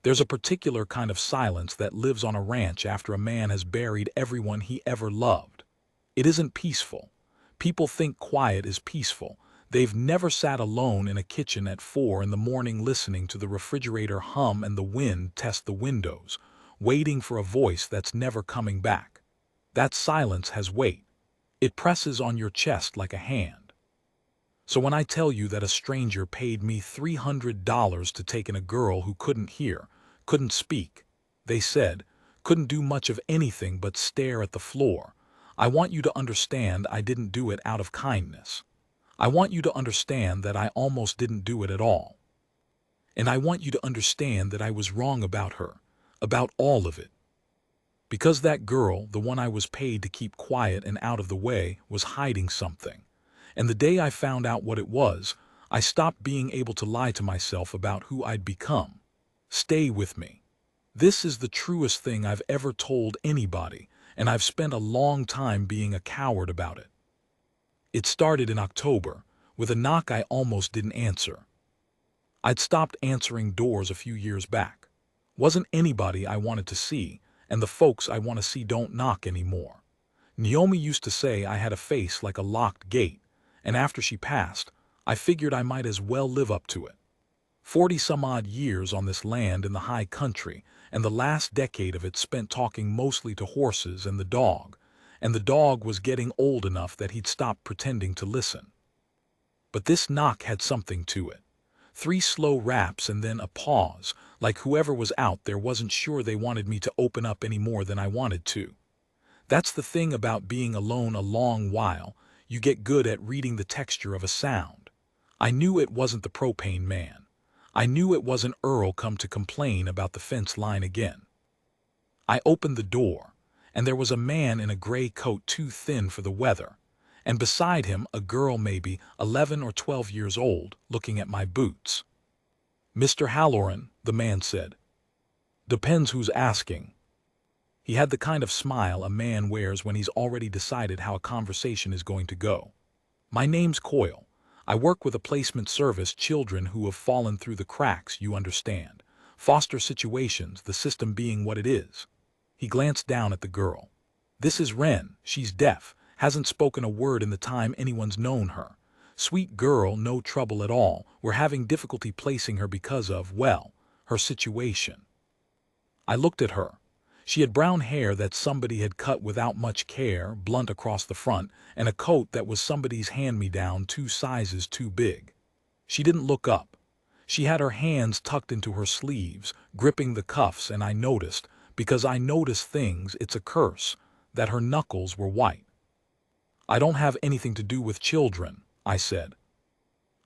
There's a particular kind of silence that lives on a ranch after a man has buried everyone he ever loved. It isn't peaceful. People think quiet is peaceful. They've never sat alone in a kitchen at 4 in the morning listening to the refrigerator hum and the wind test the windows, waiting for a voice that's never coming back. That silence has weight. It presses on your chest like a hand. So when I tell you that a stranger paid me $300 to take in a girl who couldn't hear, couldn't speak, they said, couldn't do much of anything but stare at the floor, I want you to understand I didn't do it out of kindness. I want you to understand that I almost didn't do it at all. And I want you to understand that I was wrong about her, about all of it. Because that girl, the one I was paid to keep quiet and out of the way, was hiding something. And the day I found out what it was, I stopped being able to lie to myself about who I'd become. Stay with me. This is the truest thing I've ever told anybody, and I've spent a long time being a coward about it. It started in October, with a knock I almost didn't answer. I'd stopped answering doors a few years back. Wasn't anybody I wanted to see, and the folks I want to see don't knock anymore. Naomi used to say I had a face like a locked gate, and after she passed, I figured I might as well live up to it. 40-some-odd years on this land in the high country, and the last decade of it spent talking mostly to horses and the dog was getting old enough that he'd stopped pretending to listen. But this knock had something to it. 3 slow raps and then a pause, like whoever was out there wasn't sure they wanted me to open up any more than I wanted to. That's the thing about being alone a long while, you get good at reading the texture of a sound. I knew it wasn't the propane man. I knew it wasn't Earl come to complain about the fence line again. I opened the door, and there was a man in a gray coat too thin for the weather, and beside him a girl maybe 11 or 12 years old, looking at my boots. "Mr. Halloran," the man said. "Depends who's asking." He had the kind of smile a man wears when he's already decided how a conversation is going to go. "My name's Coyle. I work with a placement service, children who have fallen through the cracks, you understand. Foster situations, the system being what it is." He glanced down at the girl. "This is Wren. She's deaf, hasn't spoken a word in the time anyone's known her. Sweet girl, no trouble at all. We're having difficulty placing her because of, well, her situation." I looked at her. She had brown hair that somebody had cut without much care, blunt across the front, and a coat that was somebody's hand-me-down 2 sizes too big. She didn't look up. She had her hands tucked into her sleeves, gripping the cuffs, and I noticed, because I notice things, it's a curse, that her knuckles were white. "I don't have anything to do with children," I said.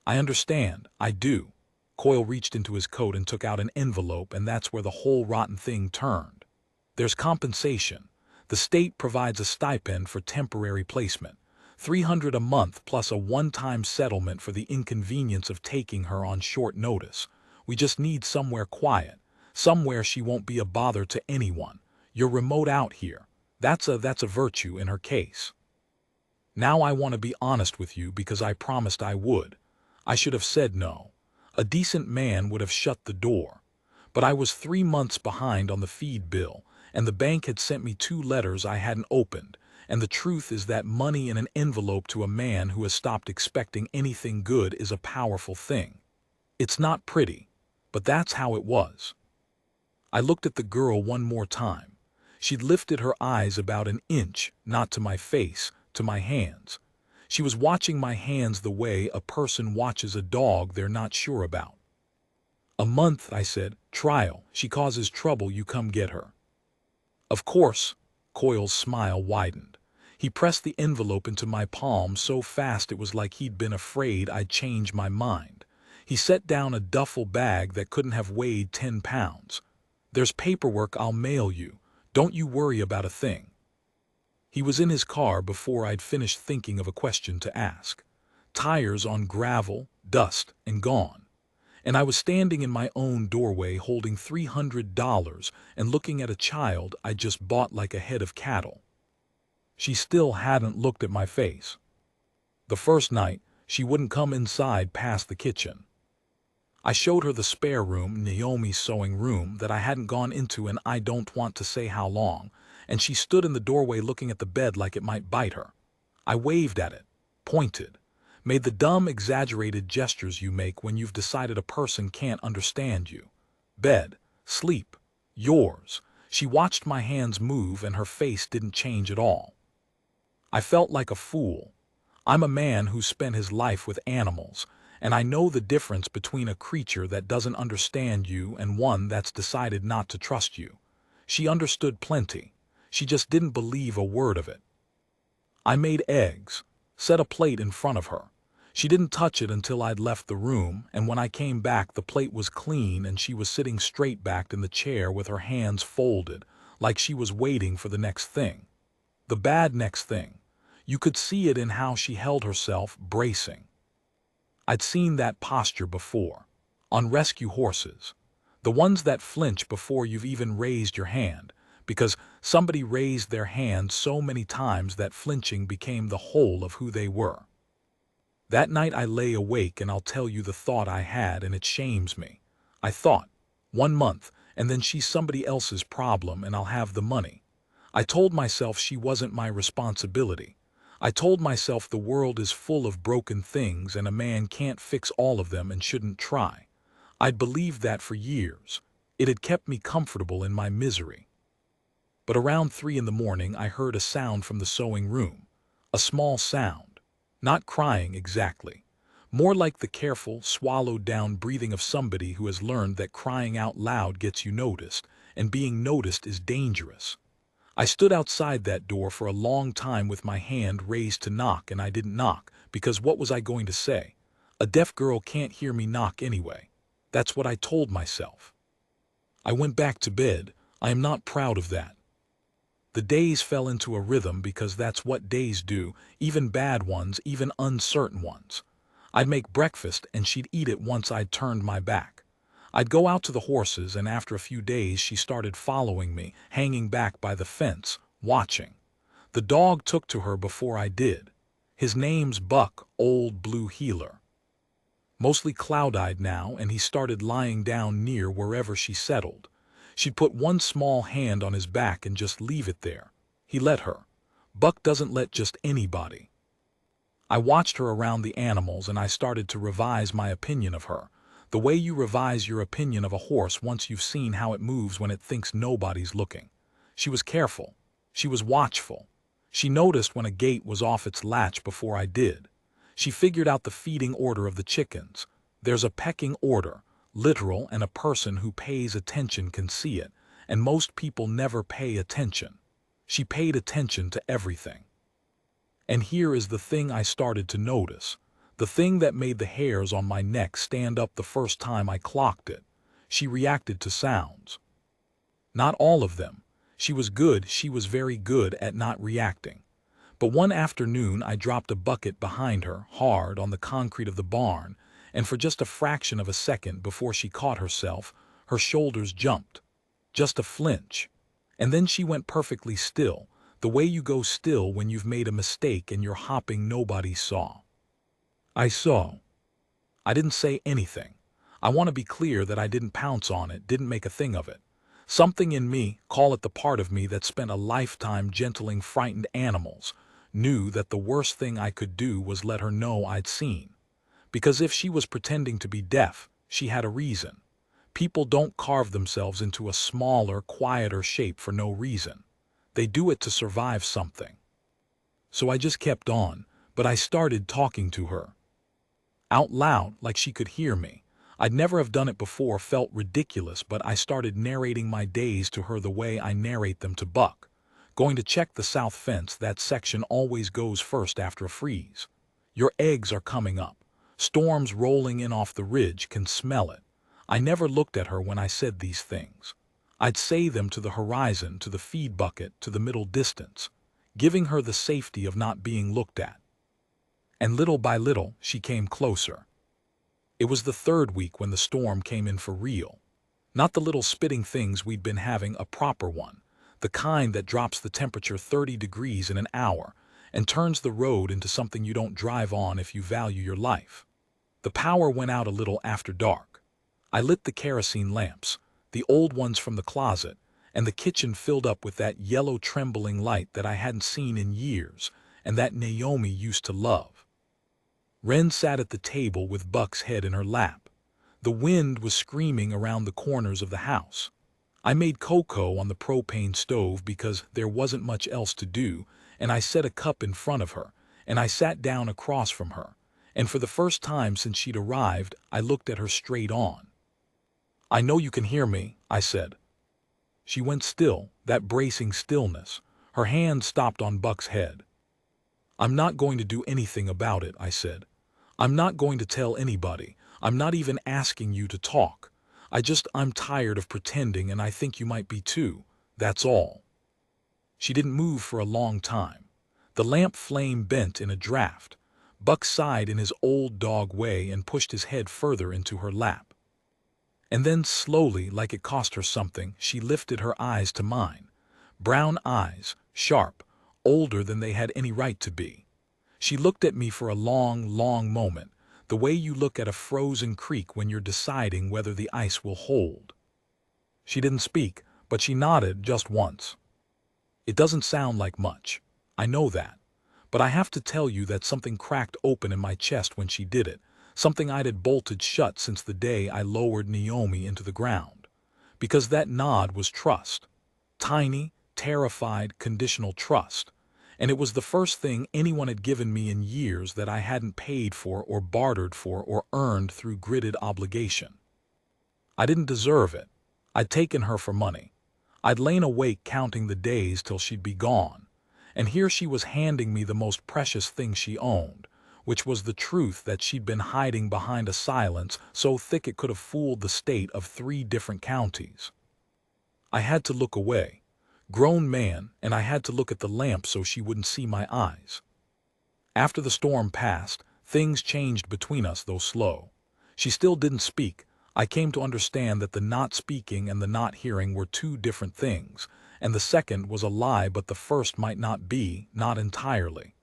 "I understand, I do." Coyle reached into his coat and took out an envelope, and that's where the whole rotten thing turned. "There's compensation. The state provides a stipend for temporary placement, $300 a month plus a one-time settlement for the inconvenience of taking her on short notice. We just need somewhere quiet, somewhere she won't be a bother to anyone. You're remote out here. That's a virtue in her case. Now I want to be honest with you because I promised I would. I should have said no. A decent man would have shut the door. But I was 3 months behind on the feed bill, and the bank had sent me 2 letters I hadn't opened, and the truth is that money in an envelope to a man who has stopped expecting anything good is a powerful thing. It's not pretty, but that's how it was. I looked at the girl one more time. She'd lifted her eyes about an inch, not to my face, to my hands. She was watching my hands the way a person watches a dog they're not sure about. "A month," I said. "Trial. She causes trouble, you come get her." "Of course." Coyle's smile widened. He pressed the envelope into my palm so fast it was like he'd been afraid I'd change my mind. He set down a duffel bag that couldn't have weighed 10 pounds. "There's paperwork I'll mail you. Don't you worry about a thing." He was in his car before I'd finished thinking of a question to ask. Tires on gravel, dust, and gone. And I was standing in my own doorway holding $300 and looking at a child I'd just bought like a head of cattle. She still hadn't looked at my face. The first night, she wouldn't come inside past the kitchen. I showed her the spare room, Naomi's sewing room, that I hadn't gone into in I don't want to say how long, and she stood in the doorway looking at the bed like it might bite her. I waved at it, pointed, made the dumb, exaggerated gestures you make when you've decided a person can't understand you. Bed, sleep, yours. She watched my hands move and her face didn't change at all. I felt like a fool. I'm a man who spent his life with animals, and I know the difference between a creature that doesn't understand you and one that's decided not to trust you. She understood plenty. She just didn't believe a word of it. I made eggs, set a plate in front of her. She didn't touch it until I'd left the room, and when I came back the plate was clean and she was sitting straight-backed in the chair with her hands folded, like she was waiting for the next thing. The bad next thing. You could see it in how she held herself, bracing. I'd seen that posture before, on rescue horses. The ones that flinch before you've even raised your hand, because somebody raised their hand so many times that flinching became the whole of who they were. That night I lay awake and I'll tell you the thought I had, and it shames me. I thought, 1 month, and then she's somebody else's problem and I'll have the money. I told myself she wasn't my responsibility. I told myself the world is full of broken things and a man can't fix all of them and shouldn't try. I'd believed that for years. It had kept me comfortable in my misery. But around 3 in the morning I heard a sound from the sewing room. A small sound. Not crying exactly. More like the careful, swallowed-down breathing of somebody who has learned that crying out loud gets you noticed, and being noticed is dangerous. I stood outside that door for a long time with my hand raised to knock, and I didn't knock, because what was I going to say? A deaf girl can't hear me knock anyway. That's what I told myself. I went back to bed. I am not proud of that. The days fell into a rhythm because that's what days do, even bad ones, even uncertain ones. I'd make breakfast and she'd eat it once I'd turned my back. I'd go out to the horses, and after a few days she started following me, hanging back by the fence, watching. The dog took to her before I did. His name's Buck, old blue heeler. Mostly cloud-eyed now, and he started lying down near wherever she settled. She'd put one small hand on his back and just leave it there. He let her. Buck doesn't let just anybody. I watched her around the animals and I started to revise my opinion of her. The way you revise your opinion of a horse once you've seen how it moves when it thinks nobody's looking. She was careful. She was watchful. She noticed when a gate was off its latch before I did. She figured out the feeding order of the chickens. There's a pecking order, literal, and a person who pays attention can see it, and most people never pay attention. She paid attention to everything. And here is the thing I started to notice. The thing that made the hairs on my neck stand up the first time I clocked it. She reacted to sounds. Not all of them. She was very good at not reacting. But one afternoon I dropped a bucket behind her, hard on the concrete of the barn, and for just a fraction of a second before she caught herself, her shoulders jumped. Just a flinch. And then she went perfectly still, the way you go still when you've made a mistake and you're hopping nobody saw. I saw. I didn't say anything. I want to be clear that I didn't pounce on it, didn't make a thing of it. Something in me, call it the part of me that spent a lifetime gentling frightened animals, knew that the worst thing I could do was let her know I'd seen. Because if she was pretending to be deaf, she had a reason. People don't carve themselves into a smaller, quieter shape for no reason. They do it to survive something. So I just kept on, but I started talking to her. Out loud, like she could hear me. I'd never have done it before, felt ridiculous, but I started narrating my days to her the way I narrate them to Buck. Going to check the south fence, that section always goes first after a freeze. Your eggs are coming up. Storms rolling in off the ridge, can smell it. I never looked at her when I said these things. I'd say them to the horizon, to the feed bucket, to the middle distance, giving her the safety of not being looked at. And little by little, she came closer. It was the 3rd week when the storm came in for real. Not the little spitting things we'd been having, a proper one, the kind that drops the temperature 30 degrees in an hour and turns the road into something you don't drive on if you value your life. The power went out a little after dark. I lit the kerosene lamps, the old ones from the closet, and the kitchen filled up with that yellow trembling light that I hadn't seen in years and that Naomi used to love. Wren sat at the table with Buck's head in her lap. The wind was screaming around the corners of the house. I made cocoa on the propane stove because there wasn't much else to do, and I set a cup in front of her, and I sat down across from her, and for the first time since she'd arrived, I looked at her straight on. "I know you can hear me," I said. She went still, that bracing stillness. Her hand stopped on Buck's head. "I'm not going to do anything about it," I said. "I'm not going to tell anybody. I'm not even asking you to talk. I'm tired of pretending, and I think you might be too. That's all." She didn't move for a long time. The lamp flame bent in a draft. Buck sighed in his old dog way and pushed his head further into her lap. And then slowly, like it cost her something, she lifted her eyes to mine. Brown eyes, sharp, older than they had any right to be. She looked at me for a long, long moment, the way you look at a frozen creek when you're deciding whether the ice will hold. She didn't speak, but she nodded just once. "It doesn't sound like much. I know that. But I have to tell you that something cracked open in my chest when she did it, something I'd had bolted shut since the day I lowered Naomi into the ground. Because that nod was trust. Tiny, terrified, conditional trust. And it was the first thing anyone had given me in years that I hadn't paid for or bartered for or earned through gritted obligation. I didn't deserve it. I'd taken her for money. I'd lain awake counting the days till she'd be gone. And here she was handing me the most precious thing she owned, which was the truth that she'd been hiding behind a silence so thick it could have fooled the state of 3 different counties. I had to look away. Grown man, and I had to look at the lamp so she wouldn't see my eyes. After the storm passed, things changed between us, though slow. She still didn't speak. I came to understand that the not speaking and the not hearing were 2 different things, and the second was a lie, but the first might not be, not entirely.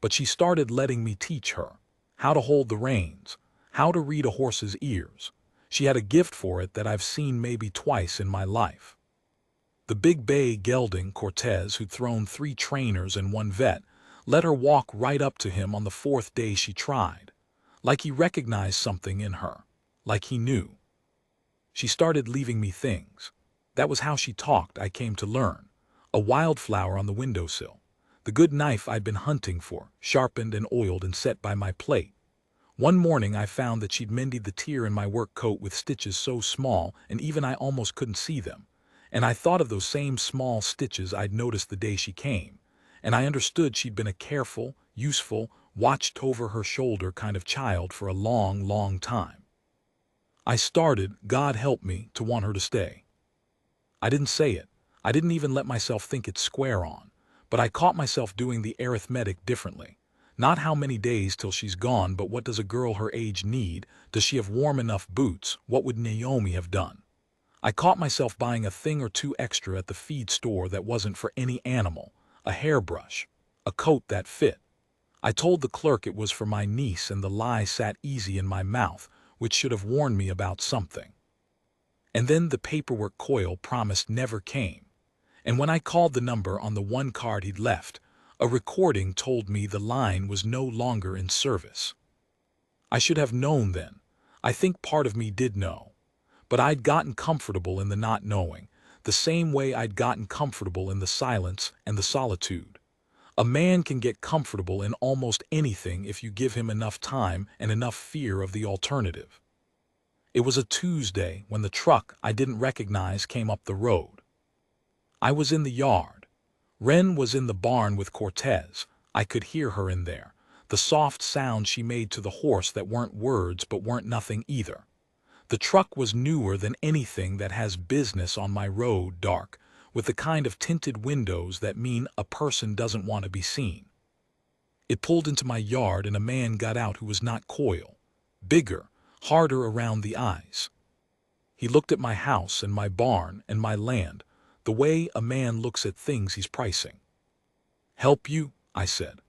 But she started letting me teach her how to hold the reins, how to read a horse's ears. She had a gift for it that I've seen maybe twice in my life. The big bay gelding, Cortez, who'd thrown 3 trainers and 1 vet, let her walk right up to him on the 4th day she tried. Like he recognized something in her. Like he knew. She started leaving me things. That was how she talked, I came to learn. A wildflower on the windowsill. The good knife I'd been hunting for, sharpened and oiled and set by my plate. One morning I found that she'd mended the tear in my work coat with stitches so small and even I almost couldn't see them. And I thought of those same small stitches I'd noticed the day she came, and I understood she'd been a careful, useful, watched over her shoulder kind of child for a long, long time. I started, God help me, to want her to stay. I didn't say it. I didn't even let myself think it square on, but I caught myself doing the arithmetic differently. Not how many days till she's gone, but what does a girl her age need? Does she have warm enough boots? What would Naomi have done? I caught myself buying a thing or 2 extra at the feed store that wasn't for any animal, a hairbrush, a coat that fit. I told the clerk it was for my niece, and the lie sat easy in my mouth, which should have warned me about something. And then the paperwork Coyle promised never came. And when I called the number on the 1 card he'd left, a recording told me the line was no longer in service. I should have known then. I think part of me did know. But I'd gotten comfortable in the not knowing, the same way I'd gotten comfortable in the silence and the solitude. A man can get comfortable in almost anything if you give him enough time and enough fear of the alternative. It was a Tuesday when the truck I didn't recognize came up the road. I was in the yard. Wren was in the barn with Cortez. I could hear her in there, the soft sound she made to the horse that weren't words but weren't nothing either. The truck was newer than anything that has business on my road, dark, with the kind of tinted windows that mean a person doesn't want to be seen. It pulled into my yard and a man got out who was not Coyle. Bigger, harder around the eyes. He looked at my house and my barn and my land, the way a man looks at things he's pricing. "Help you?" I said.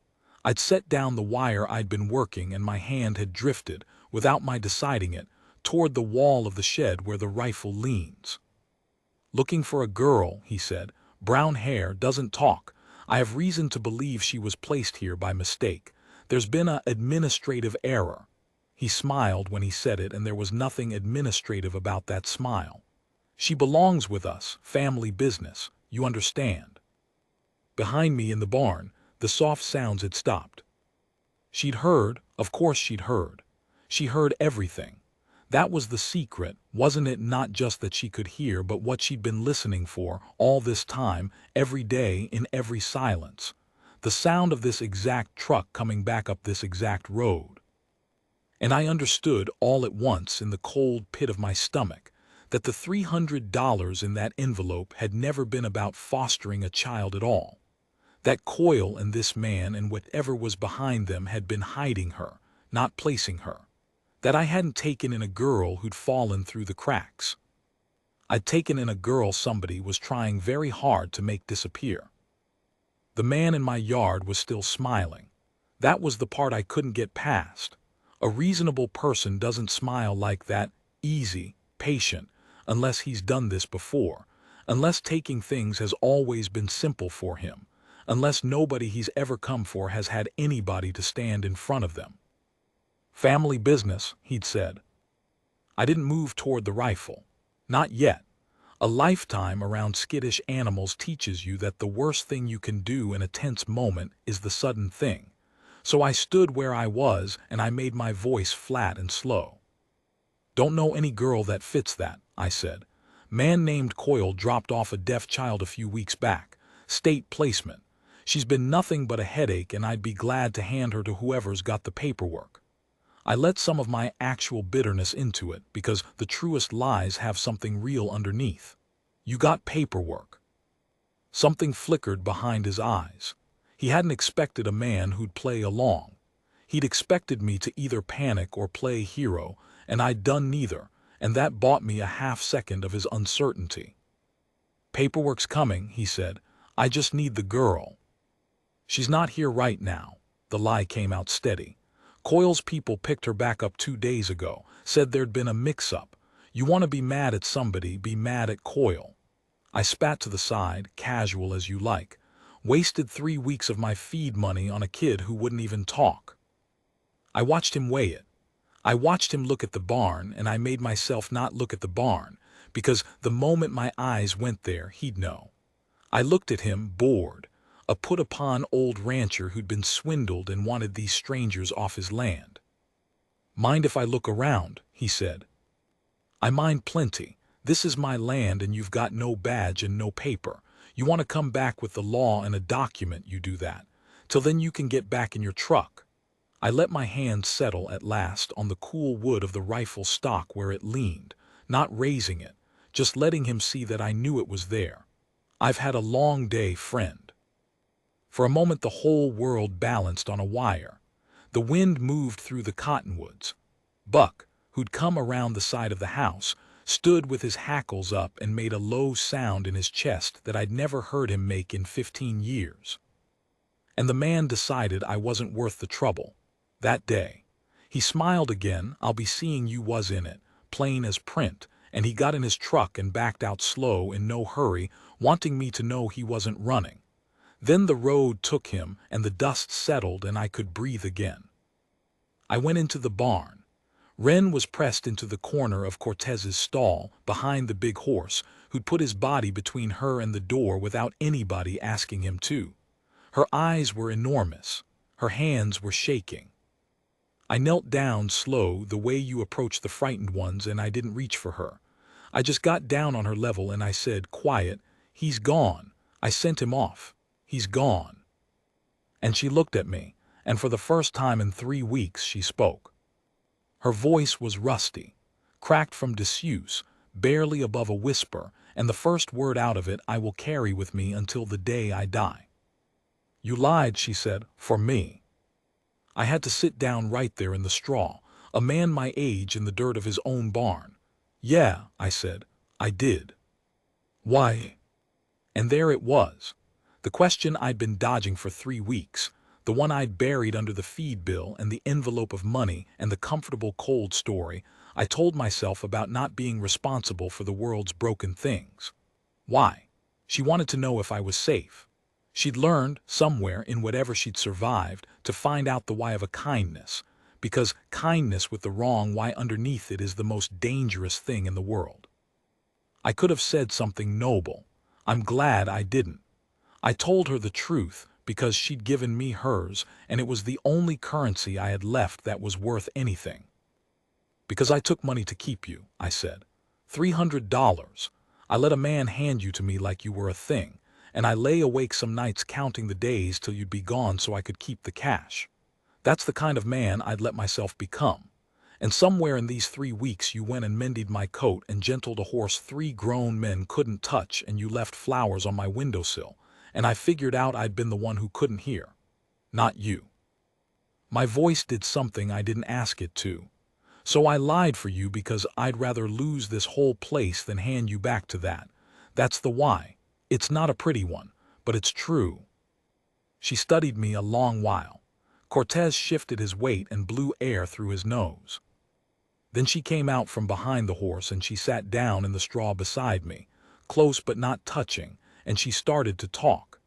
I'd set down the wire I'd been working and my hand had drifted, without my deciding it, toward the wall of the shed where the rifle leans. "Looking for a girl," he said. "Brown hair, doesn't talk. I have reason to believe she was placed here by mistake. There's been a administrative error." He smiled when he said it, and there was nothing administrative about that smile. "She belongs with us, family business, you understand." Behind me in the barn, the soft sounds had stopped. She'd heard, of course she'd heard. She heard everything. That was the secret, wasn't it? Not just that she could hear, but what she'd been listening for all this time, every day, in every silence. The sound of this exact truck coming back up this exact road. And I understood all at once in the cold pit of my stomach that the $300 in that envelope had never been about fostering a child at all. That Coyle and this man and whatever was behind them had been hiding her, not placing her. That I hadn't taken in a girl who'd fallen through the cracks. I'd taken in a girl somebody was trying very hard to make disappear. The man in my yard was still smiling. That was the part I couldn't get past. A reasonable person doesn't smile like that, easy, patient, unless he's done this before, unless taking things has always been simple for him, unless nobody he's ever come for has had anybody to stand in front of them. "Family business," he'd said. I didn't move toward the rifle. Not yet. A lifetime around skittish animals teaches you that the worst thing you can do in a tense moment is the sudden thing. So I stood where I was and I made my voice flat and slow. "Don't know any girl that fits that," I said. "Man named Coyle dropped off a deaf child a few weeks back. State placement. She's been nothing but a headache, and I'd be glad to hand her to whoever's got the paperwork." I let some of my actual bitterness into it because the truest lies have something real underneath. "You got paperwork." Something flickered behind his eyes. He hadn't expected a man who'd play along. He'd expected me to either panic or play hero, and I'd done neither, and that bought me a half-second of his uncertainty. "Paperwork's coming," he said. "I just need the girl." "She's not here right now." The lie came out steady. "Coyle's people picked her back up 2 days ago, said there'd been a mix-up. You want to be mad at somebody, be mad at Coyle." I spat to the side, casual as you like. Wasted 3 weeks of my feed money on a kid who wouldn't even talk. I watched him weigh it. I watched him look at the barn, and I made myself not look at the barn, because the moment my eyes went there, he'd know. I looked at him, bored. A put-upon old rancher who'd been swindled and wanted these strangers off his land. "Mind if I look around?" he said. "I mind plenty. This is my land and you've got no badge and no paper. You want to come back with the law and a document, you do that. Till then you can get back in your truck." I let my hand settle at last on the cool wood of the rifle stock where it leaned, not raising it, just letting him see that I knew it was there. "I've had a long day, friend." For a moment the whole world balanced on a wire. The wind moved through the cottonwoods. Buck, who'd come around the side of the house, stood with his hackles up and made a low sound in his chest that I'd never heard him make in 15 years. And the man decided I wasn't worth the trouble. That day. He smiled again. "I'll be seeing you was in it, plain as print," and he got in his truck and backed out slow, in no hurry, wanting me to know he wasn't running. Then the road took him, and the dust settled, and I could breathe again. I went into the barn. Wren was pressed into the corner of Cortez's stall, behind the big horse, who'd put his body between her and the door without anybody asking him to. Her eyes were enormous. Her hands were shaking. I knelt down slow, the way you approach the frightened ones, and I didn't reach for her. I just got down on her level and I said, quiet, "He's gone. I sent him off. He's gone." And she looked at me, and for the first time in 3 weeks she spoke. Her voice was rusty, cracked from disuse, barely above a whisper, and the first word out of it I will carry with me until the day I die. "You lied," she said, "for me." I had to sit down right there in the straw, a man my age in the dirt of his own barn. "Yeah," I said, "I did." "Why?" And there it was. The question I'd been dodging for 3 weeks, the one I'd buried under the feed bill and the envelope of money and the comfortable cold story. I told myself about not being responsible for the world's broken things. Why? She wanted to know if I was safe. She'd learned, somewhere in whatever she'd survived, to find out the why of a kindness, because kindness with the wrong why underneath it is the most dangerous thing in the world. I could have said something noble. I'm glad I didn't. I told her the truth because she'd given me hers, and it was the only currency I had left that was worth anything. Because I took money to keep you, I said. $300. I let a man hand you to me like you were a thing, and I lay awake some nights counting the days till you'd be gone so I could keep the cash. That's the kind of man I'd let myself become. And somewhere in these 3 weeks you went and mended my coat and gentled a horse 3 grown men couldn't touch, and you left flowers on my windowsill, and I figured out I'd been the one who couldn't hear. Not you. My voice did something I didn't ask it to. So I lied for you because I'd rather lose this whole place than hand you back to that. That's the why. It's not a pretty one, but it's true. She studied me a long while. Cortez shifted his weight and blew air through his nose. Then she came out from behind the horse and she sat down in the straw beside me, close but not touching, and she started to talk.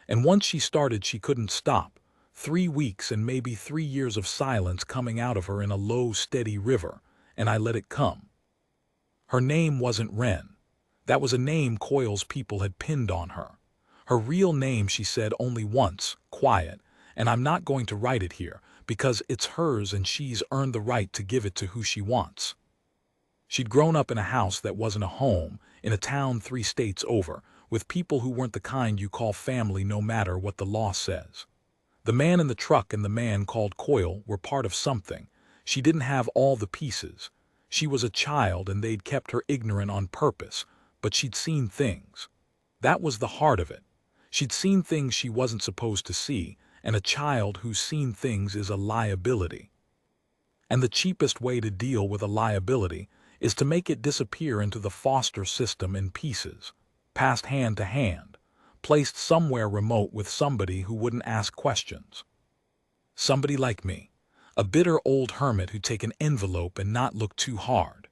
And once she started, she couldn't stop. 3 weeks and maybe 3 years of silence coming out of her in a low, steady river, and I let it come. Her name wasn't Wren. That was a name Coyle's people had pinned on her. Her real name she said only once, quiet, and I'm not going to write it here, because it's hers and she's earned the right to give it to who she wants. She'd grown up in a house that wasn't a home, in a town 3 states over, with people who weren't the kind you call family no matter what the law says. The man in the truck and the man called Coyle were part of something. She didn't have all the pieces. She was a child and they'd kept her ignorant on purpose, but she'd seen things. That was the heart of it. She'd seen things she wasn't supposed to see, and a child who's seen things is a liability. And the cheapest way to deal with a liability is to make it disappear into the foster system in pieces, passed hand to hand, placed somewhere remote with somebody who wouldn't ask questions. Somebody like me, a bitter old hermit who'd take an envelope and not look too hard.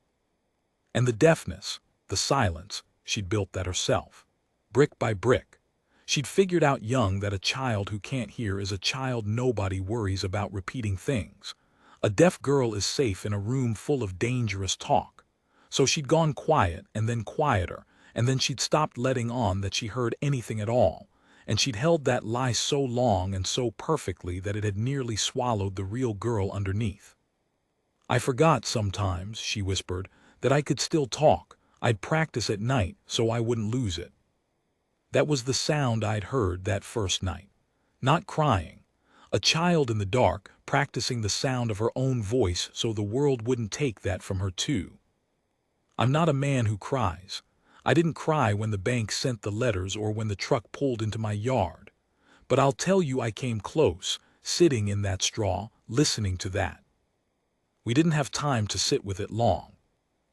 And the deafness, the silence, she'd built that herself, brick by brick. She'd figured out young that a child who can't hear is a child nobody worries about repeating things. A deaf girl is safe in a room full of dangerous talk. So she'd gone quiet and then quieter, and then she'd stopped letting on that she heard anything at all, and she'd held that lie so long and so perfectly that it had nearly swallowed the real girl underneath. I forgot sometimes, she whispered, that I could still talk. I'd practice at night so I wouldn't lose it. That was the sound I'd heard that first night. Not crying. A child in the dark, practicing the sound of her own voice so the world wouldn't take that from her too. I'm not a man who cries. I didn't cry when the bank sent the letters or when the truck pulled into my yard. But I'll tell you I came close, sitting in that straw, listening to that. We didn't have time to sit with it long.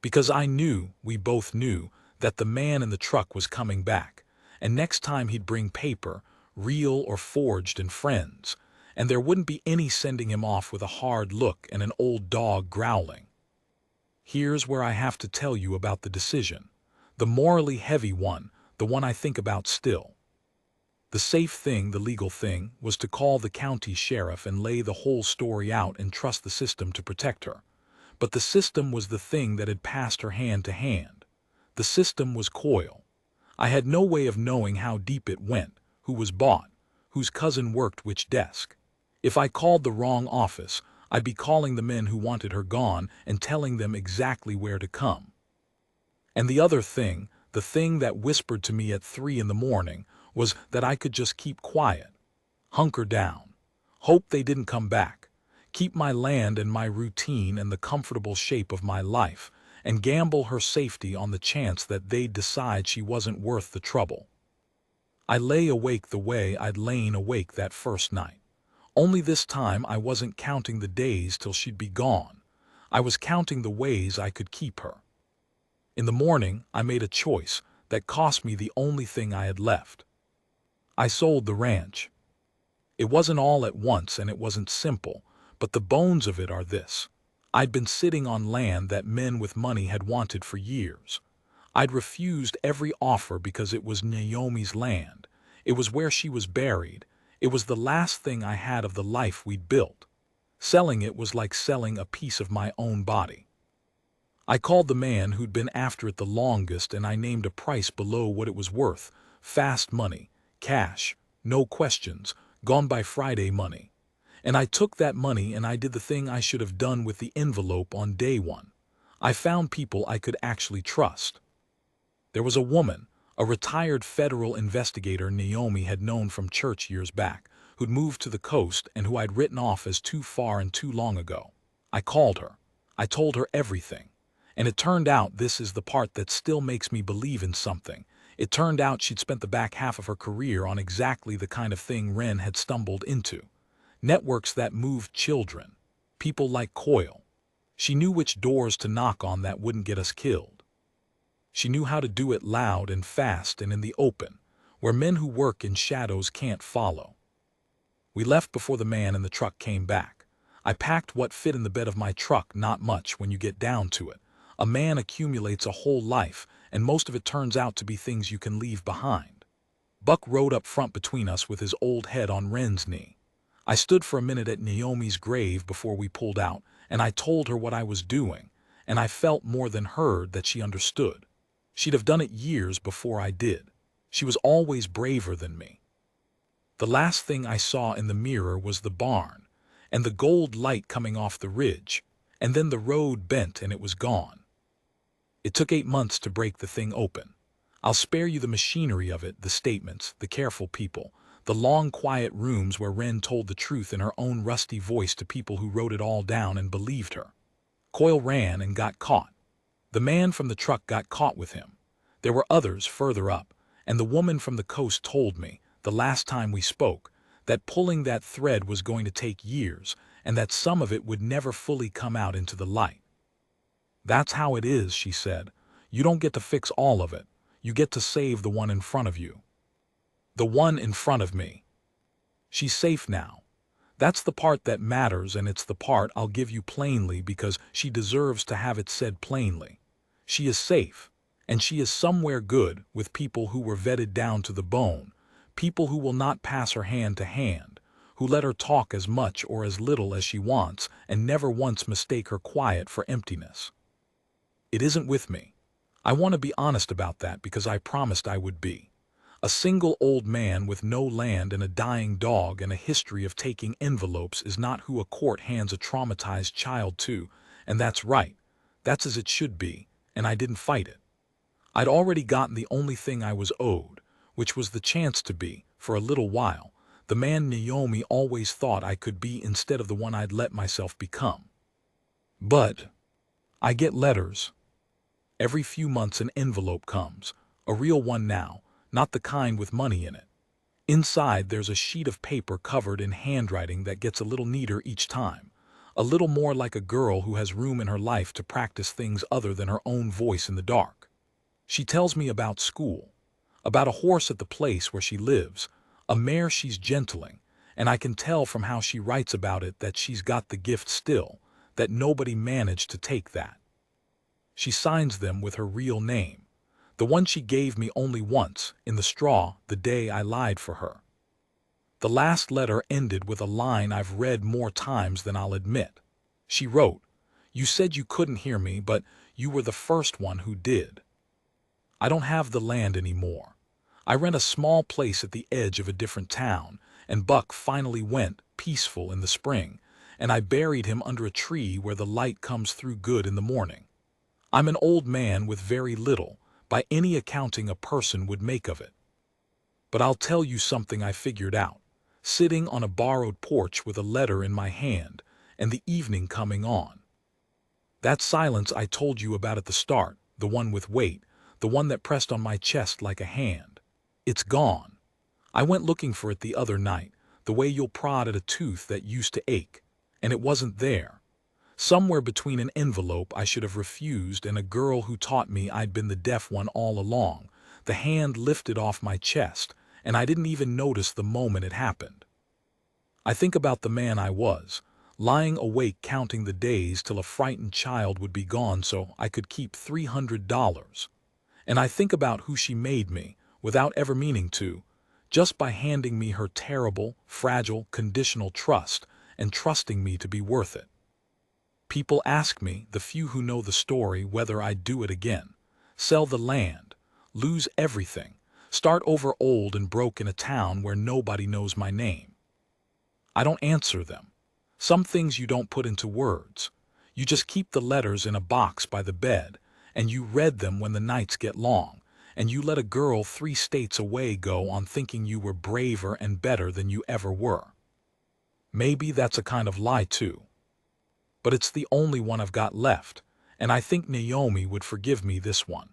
Because I knew, we both knew, that the man in the truck was coming back. And next time he'd bring paper, real or forged, and friends, and there wouldn't be any sending him off with a hard look and an old dog growling. Here's where I have to tell you about the decision, the morally heavy one, the one I think about still. The safe thing, the legal thing, was to call the county sheriff and lay the whole story out and trust the system to protect her. But the system was the thing that had passed her hand to hand. The system was Coyle. I had no way of knowing how deep it went, who was bought, whose cousin worked which desk. If I called the wrong office, I'd be calling the men who wanted her gone and telling them exactly where to come. And the other thing, the thing that whispered to me at 3 in the morning, was that I could just keep quiet, hunker down, hope they didn't come back, keep my land and my routine and the comfortable shape of my life, and gamble her safety on the chance that they'd decide she wasn't worth the trouble. I lay awake the way I'd lain awake that first night. Only this time I wasn't counting the days till she'd be gone. I was counting the ways I could keep her. In the morning, I made a choice that cost me the only thing I had left. I sold the ranch. It wasn't all at once and it wasn't simple, but the bones of it are this. I'd been sitting on land that men with money had wanted for years. I'd refused every offer because it was Naomi's land. It was where she was buried. It was the last thing I had of the life we'd built. Selling it was like selling a piece of my own body. I called the man who'd been after it the longest, and I named a price below what it was worth. Fast money, cash, no questions, gone by Friday money. And I took that money and I did the thing I should have done with the envelope on day one. I found people I could actually trust. There was a woman, a retired federal investigator Naomi had known from church years back, who'd moved to the coast and who I'd written off as too far and too long ago. I called her. I told her everything. And it turned out, this is the part that still makes me believe in something, it turned out she'd spent the back half of her career on exactly the kind of thing Wren had stumbled into. Networks that moved children. People like Coyle. She knew which doors to knock on that wouldn't get us killed. She knew how to do it loud and fast and in the open, where men who work in shadows can't follow. We left before the man in the truck came back. I packed what fit in the bed of my truck, not much when you get down to it. A man accumulates a whole life, and most of it turns out to be things you can leave behind. Buck rode up front between us with his old head on Wren's knee. I stood for a minute at Naomi's grave before we pulled out, and I told her what I was doing, and I felt more than heard that she understood. She'd have done it years before I did. She was always braver than me. The last thing I saw in the mirror was the barn, and the gold light coming off the ridge, and then the road bent and it was gone. It took 8 months to break the thing open. I'll spare you the machinery of it, the statements, the careful people, the long quiet rooms where Wren told the truth in her own rusty voice to people who wrote it all down and believed her. Coyle ran and got caught. The man from the truck got caught with him. There were others further up, and the woman from the coast told me, the last time we spoke, that pulling that thread was going to take years, and that some of it would never fully come out into the light. That's how it is, she said. You don't get to fix all of it. You get to save the one in front of you. The one in front of me. She's safe now. That's the part that matters, and it's the part I'll give you plainly because she deserves to have it said plainly. She is safe, and she is somewhere good with people who were vetted down to the bone, people who will not pass her hand to hand, who let her talk as much or as little as she wants and never once mistake her quiet for emptiness. It isn't with me. I want to be honest about that because I promised I would be. A single old man with no land and a dying dog and a history of taking envelopes is not who a court hands a traumatized child to, and that's right. That's as it should be, and I didn't fight it. I'd already gotten the only thing I was owed, which was the chance to be, for a little while, the man Naomi always thought I could be instead of the one I'd let myself become. But I get letters. Every few months an envelope comes, a real one now, not the kind with money in it. Inside there's a sheet of paper covered in handwriting that gets a little neater each time, a little more like a girl who has room in her life to practice things other than her own voice in the dark. She tells me about school, about a horse at the place where she lives, a mare she's gentling, and I can tell from how she writes about it that she's got the gift still, that nobody managed to take that. She signs them with her real name, the one she gave me only once, in the straw, the day I lied for her. The last letter ended with a line I've read more times than I'll admit. She wrote, "You said you couldn't hear me, but you were the first one who did. I don't have the land anymore. I rent a small place at the edge of a different town, and Buck finally went, peaceful in the spring, and I buried him under a tree where the light comes through good in the morning. I'm an old man with very little, by any accounting a person would make of it. But I'll tell you something I figured out, sitting on a borrowed porch with a letter in my hand, and the evening coming on. That silence I told you about at the start, the one with weight, the one that pressed on my chest like a hand. It's gone. I went looking for it the other night, the way you'll prod at a tooth that used to ache, and it wasn't there. Somewhere between an envelope I should have refused and a girl who taught me I'd been the deaf one all along, the hand lifted off my chest, and I didn't even notice the moment it happened. I think about the man I was, lying awake counting the days till a frightened child would be gone so I could keep $300. And I think about who she made me, without ever meaning to, just by handing me her terrible, fragile, conditional trust and trusting me to be worth it. People ask me, the few who know the story, whether I'd do it again. Sell the land, lose everything, start over old and broke in a town where nobody knows my name. I don't answer them. Some things you don't put into words. You just keep the letters in a box by the bed, and you read them when the nights get long, and you let a girl 3 states away go on thinking you were braver and better than you ever were. Maybe that's a kind of lie too. But it's the only one I've got left, and I think Naomi would forgive me this one.